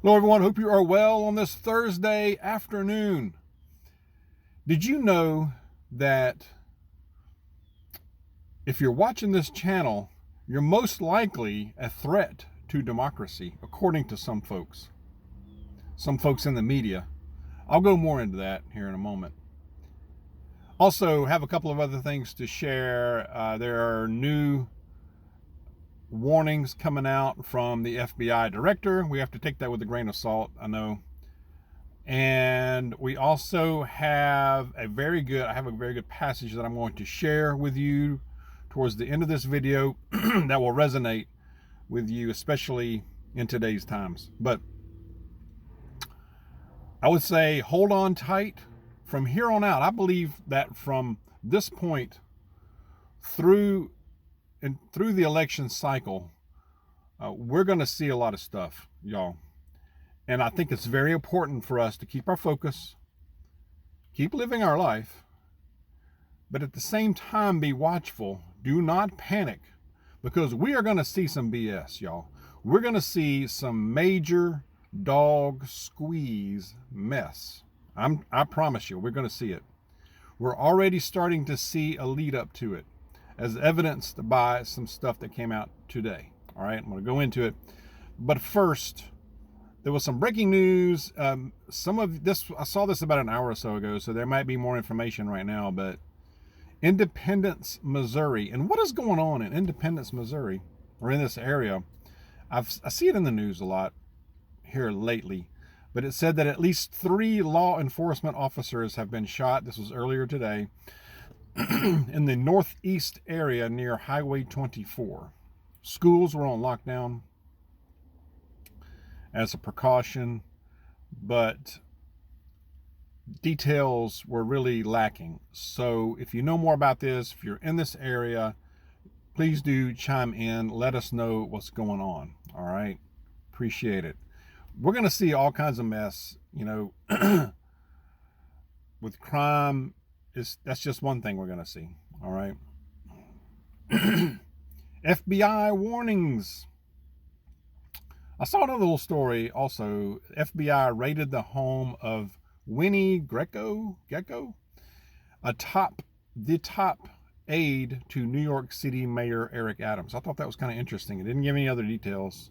Hello everyone, hope you are well on this Thursday afternoon. Did you know that if you're watching this channel, you're most likely a threat to democracy, according to some folks in the media? I'll go more into that here in a moment. Also, have a couple of other things to share. There are new warnings coming out from the FBI director. We have to take that with a grain of salt, I know. And we also have I have a very good passage that I'm going to share with you towards the end of this video that will resonate with you, especially in today's times. But I would say hold on tight from here on out. I believe that from this point through the election cycle, we're going to see a lot of stuff, y'all. And I think it's very important for us to keep our focus, keep living our life, but at the same time be watchful. Do not panic, because we are going to see some BS, y'all. We're going to see some major dog squeeze mess. I promise you, we're going to see it. We're already starting to see a lead up to it, as evidenced by some stuff that came out today. All right, I'm going to go into it. But first, there was some breaking news. Some of this, I saw this about an hour or so ago, so there might be more information right now, but Independence, Missouri. And what is going on in Independence, Missouri, or in this area? I see it in the news a lot here lately, but it said that at least 3 law enforcement officers have been shot. This was earlier today in the northeast area near Highway 24. Schools were on lockdown as a precaution, but details were really lacking. So if you know more about this, if you're in this area, please do chime in. Let us know what's going on. All right. Appreciate it. We're going to see all kinds of mess, with crime. That's just one thing we're going to see. All right. FBI warnings. I saw another little story also. FBI raided the home of Winnie Gecko, the top aide to New York City Mayor Eric Adams. I thought that was kind of interesting. It didn't give any other details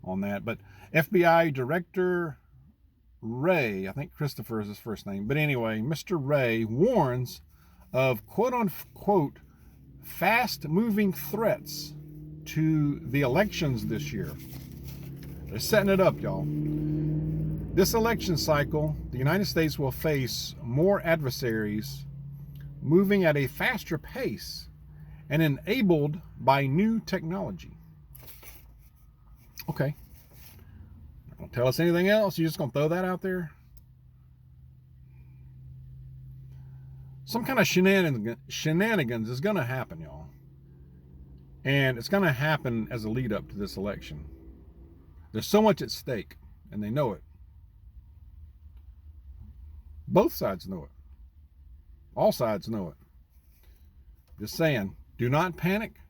on that, but FBI Director Ray, I think Christopher is his first name, but anyway, Mr. Ray warns of quote unquote fast moving threats to the elections this year. They're setting it up, y'all. This election cycle, the United States will face more adversaries moving at a faster pace and enabled by new technology. Okay. Not gonna tell us anything else. You're just gonna throw that out there? Some kind of shenanigans is gonna happen, y'all. And it's gonna happen as a lead up to this election. There's so much at stake, and they know it. Both sides know it. All sides know it. Just saying, do not panic.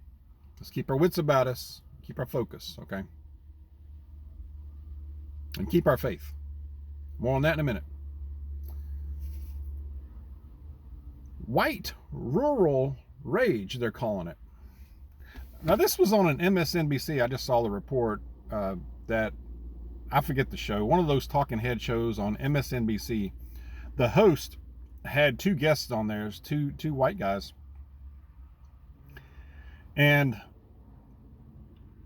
Let's keep our wits about us. Keep our focus, okay? And keep our faith. More on that in a minute. White rural rage, they're calling it. Now, this was on an MSNBC. I just saw the report that, I forget the show, one of those talking head shows on MSNBC. The host had 2 guests on there, two white guys. And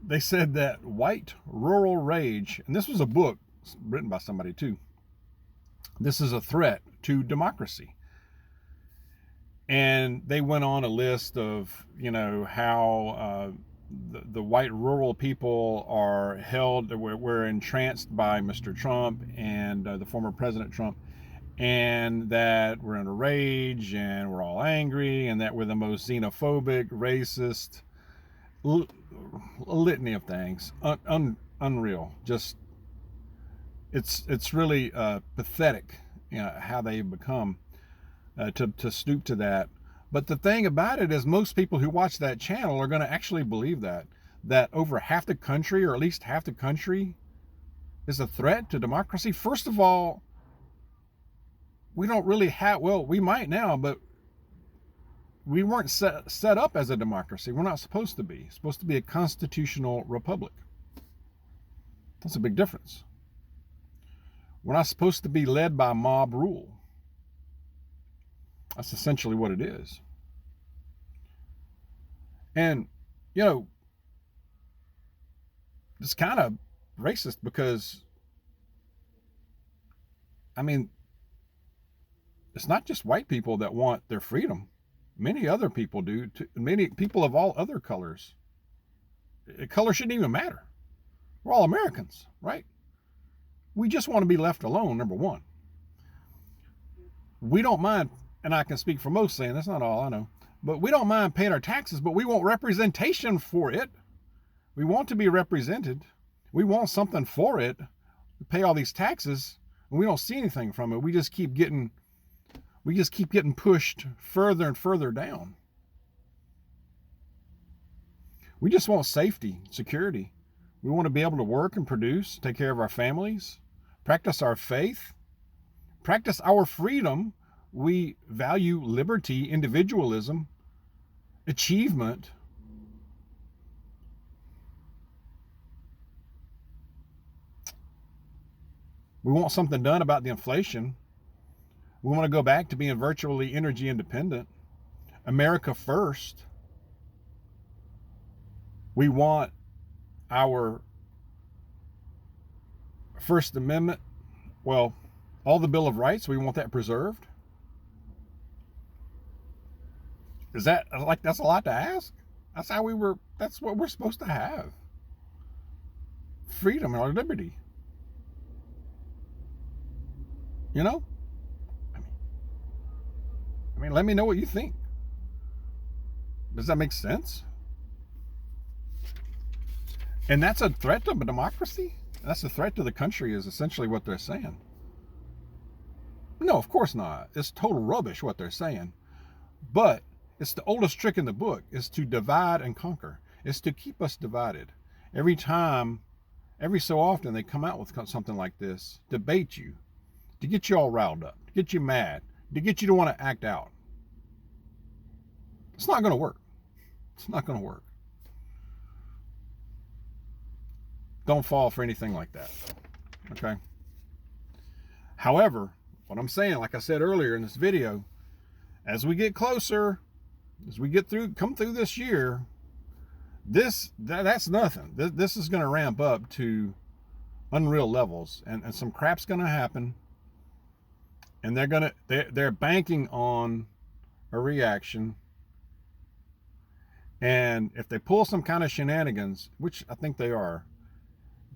they said that white rural rage, and this was a book written by somebody too, this is a threat to democracy. And they went on a list of, how the white rural people are held, we're entranced by Mr. Trump and the former President Trump, and that we're in a rage and we're all angry and that we're the most xenophobic, racist, a litany of things. Unreal. Just, it's really pathetic, how they've become to stoop to that. But the thing about it is, most people who watch that channel are going to actually believe that over half the country, or at least half the country, is a threat to democracy? First of all, we don't really have, well, we might now, but we weren't set up as a democracy. We're not supposed to be. It's supposed to be a constitutional republic. That's a big difference. We're not supposed to be led by mob rule. That's essentially what it is. And, you know, it's kind of racist because, I mean, it's not just white people that want their freedom. Many other people do. Many people of all other colors. Color shouldn't even matter. We're all Americans, right? We just want to be left alone, number one. We don't mind, and I can speak for most saying, that's not all I know, but we don't mind paying our taxes, but we want representation for it. We want to be represented. We want something for it. We pay all these taxes, and we don't see anything from it. We just keep getting pushed further and further down. We just want safety, security. We want to be able to work and produce, take care of our families, practice our faith, practice our freedom. We value liberty, individualism, achievement. We want something done about the inflation. We want to go back to being virtually energy independent. America first. We want our First Amendment, well, all the Bill of Rights, we want that preserved. Is that, like, that's a lot to ask? That's what we're supposed to have. Freedom and our liberty. You know? I mean, let me know what you think. Does that make sense? And that's a threat to democracy? That's a threat to the country, is essentially what they're saying. No, of course not. It's total rubbish what they're saying. But it's the oldest trick in the book, is to divide and conquer. It's to keep us divided. Every so often they come out with something like this, debate you, to get you all riled up, to get you mad, to get you to want to act out. It's not going to work. It's not going to work. Don't fall for anything like that. Okay? However, what I'm saying, like I said earlier in this video, as we get closer, as we come through this year, that's nothing. This is going to ramp up to unreal levels, and some crap's going to happen, and they're banking on a reaction. And if they pull some kind of shenanigans, which I think they are,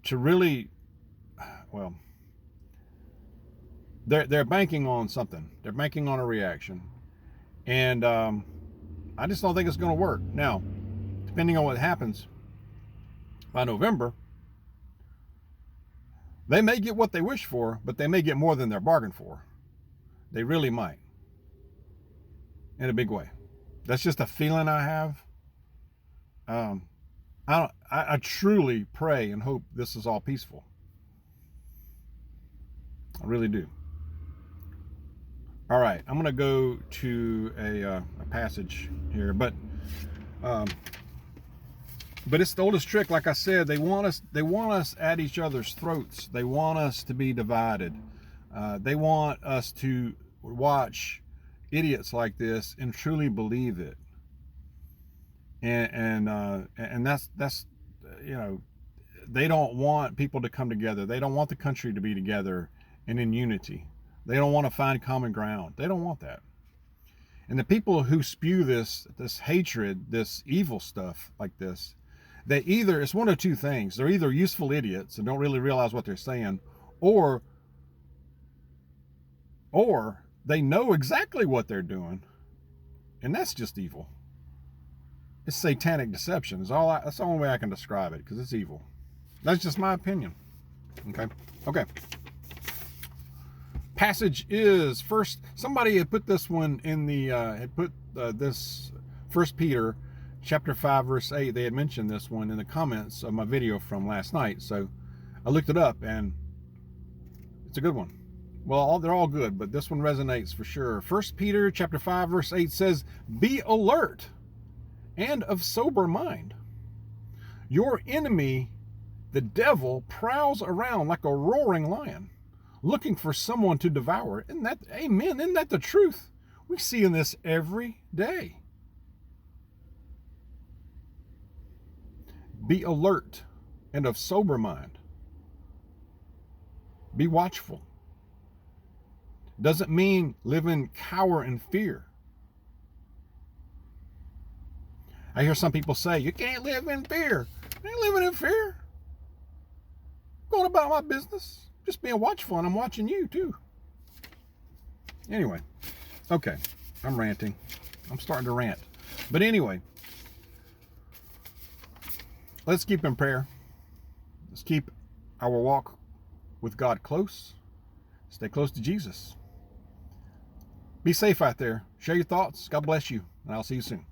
to really, well, they're banking on something. They're banking on a reaction. And I just don't think it's going to work. Now, depending on what happens by November, they may get what they wish for, but they may get more than they're bargained for. They really might. In a big way. That's just a feeling I have. I truly pray and hope this is all peaceful. I really do. All right, I'm going to go to a passage here, but it's the oldest trick. Like I said, they want us at each other's throats. They want us to be divided. They want us to watch idiots like this and truly believe it. And that's you know, they don't want people to come together. They don't want the country to be together and in unity. They don't want to find common ground. They don't want that. And the people who spew this hatred, this evil stuff like this, it's one of two things. They're either useful idiots and don't really realize what they're saying, or they know exactly what they're doing, and that's just evil. It's satanic deception. That's the only way I can describe it, because it's evil. That's just my opinion. Okay. Passage is first. Somebody had put this one in this 1 Peter chapter 5 verse 8. They had mentioned this one in the comments of my video from last night. So I looked it up, and It's a good one. Well, they're all good, but this one resonates for sure. 1 Peter chapter 5, verse 8 says, "Be alert and of sober mind. Your enemy, the devil, prowls around like a roaring lion, looking for someone to devour." Isn't that, amen? Isn't that the truth? We see in this every day. Be alert and of sober mind. Be watchful. Doesn't mean live in cower and fear. I hear some people say, you can't live in fear. I ain't living in fear. Going about my business. Just being watchful, and I'm watching you too. Anyway, okay, I'm ranting. I'm starting to rant. But anyway, let's keep in prayer. Let's keep our walk with God close. Stay close to Jesus. Be safe out there. Share your thoughts. God bless you, and I'll see you soon.